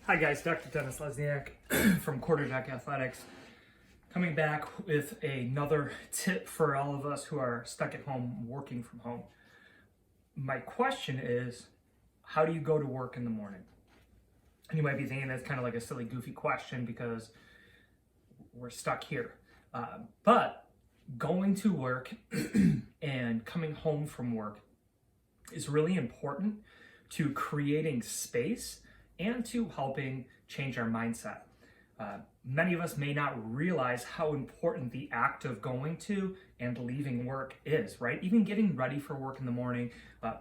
Hi guys, Dr. Dennis Lesniak from Quarterdeck Athletics, coming back with another tip for all of us who are stuck at home, working from home. My question is, how do you go to work in the morning? And you might be thinking that's kind of like a silly, goofy question because we're stuck here. But going to work and coming home from work is really important to creating space and to helping change our mindset. Many of us may not realize how important the act of going to and leaving work is, right? Even getting ready for work in the morning,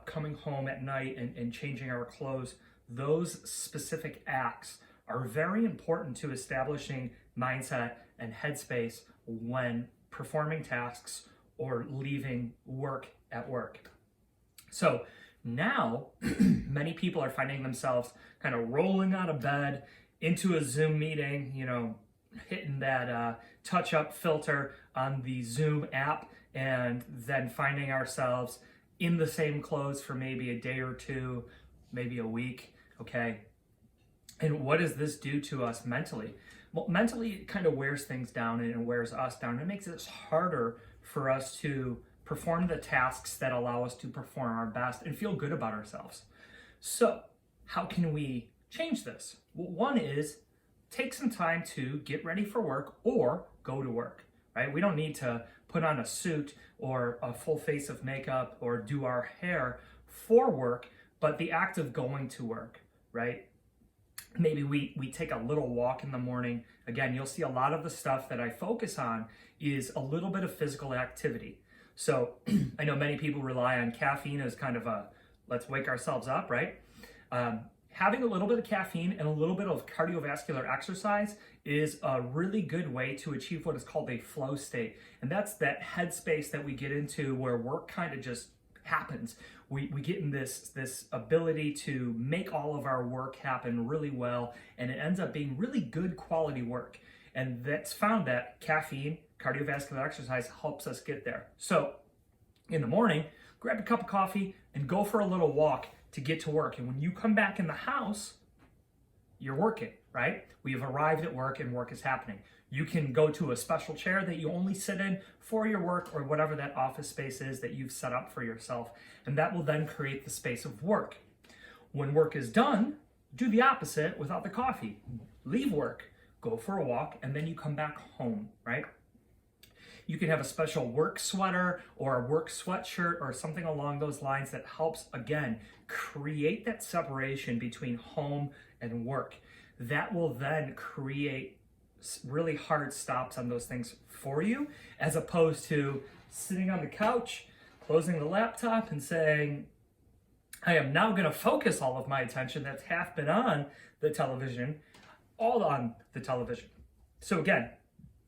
coming home at night and changing our clothes, those specific acts are very important to establishing mindset and headspace when performing tasks or leaving work at work. So now, many people are finding themselves kind of rolling out of bed into a Zoom meeting, hitting that touch-up filter on the Zoom app, and then finding ourselves in the same clothes for maybe a day or two, maybe a week, okay? And what does this do to us mentally? Well, mentally, it kind of wears things down and it wears us down. It makes it harder for us to perform the tasks that allow us to perform our best and feel good about ourselves. So how can we change this? Well, one is take some time to get ready for work or go to work, right? We don't need to put on a suit or a full face of makeup or do our hair for work, but the act of going to work, right? Maybe we take a little walk in the morning. Again, you'll see a lot of the stuff that I focus on is a little bit of physical activity. So I know many people rely on caffeine as kind of a, let's wake ourselves up, right? Having a little bit of caffeine and a little bit of cardiovascular exercise is a really good way to achieve what is called a flow state. And that's that headspace that we get into where work kind of just happens. We get in this ability to make all of our work happen really well, and it ends up being really good quality work. And that's found that caffeine, cardiovascular exercise helps us get there. So in the morning, grab a cup of coffee and go for a little walk to get to work. And when you come back in the house, you're working, right? We have arrived at work and work is happening. You can go to a special chair that you only sit in for your work or whatever that office space is that you've set up for yourself. And that will then create the space of work. When work is done, do the opposite without the coffee. Leave work, go for a walk, and then you come back home, right? You can have a special work sweater or a work sweatshirt or something along those lines that helps, again, create that separation between home and work. That will then create really hard stops on those things for you, as opposed to sitting on the couch, closing the laptop and saying, I am now going to focus all of my attention that's half been on the television, all on the television. So again,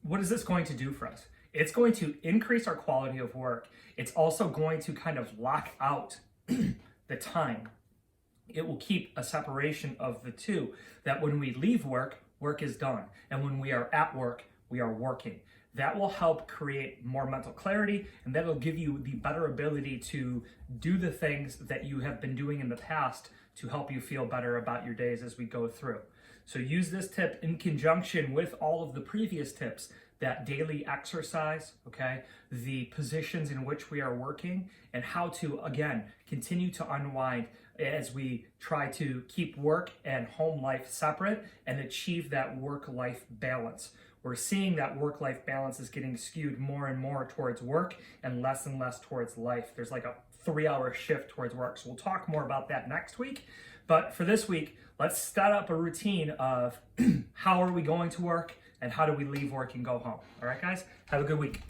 what is this going to do for us? It's going to increase our quality of work. It's also going to kind of lock out the time. It will keep a separation of the two, that when we leave work, work is done. And when we are at work, we are working. That will help create more mental clarity, and that'll give you the better ability to do the things that you have been doing in the past to help you feel better about your days as we go through. So use this tip in conjunction with all of the previous tips, that daily exercise, okay, the positions in which we are working, and how to, again, continue to unwind as we try to keep work and home life separate and achieve that work-life balance. We're seeing that work-life balance is getting skewed more and more towards work and less towards life. There's like a 3-hour shift towards work. So we'll talk more about that next week. But for this week, let's set up a routine of how are we going to work and how do we leave work and go home. All right, guys? Have a good week.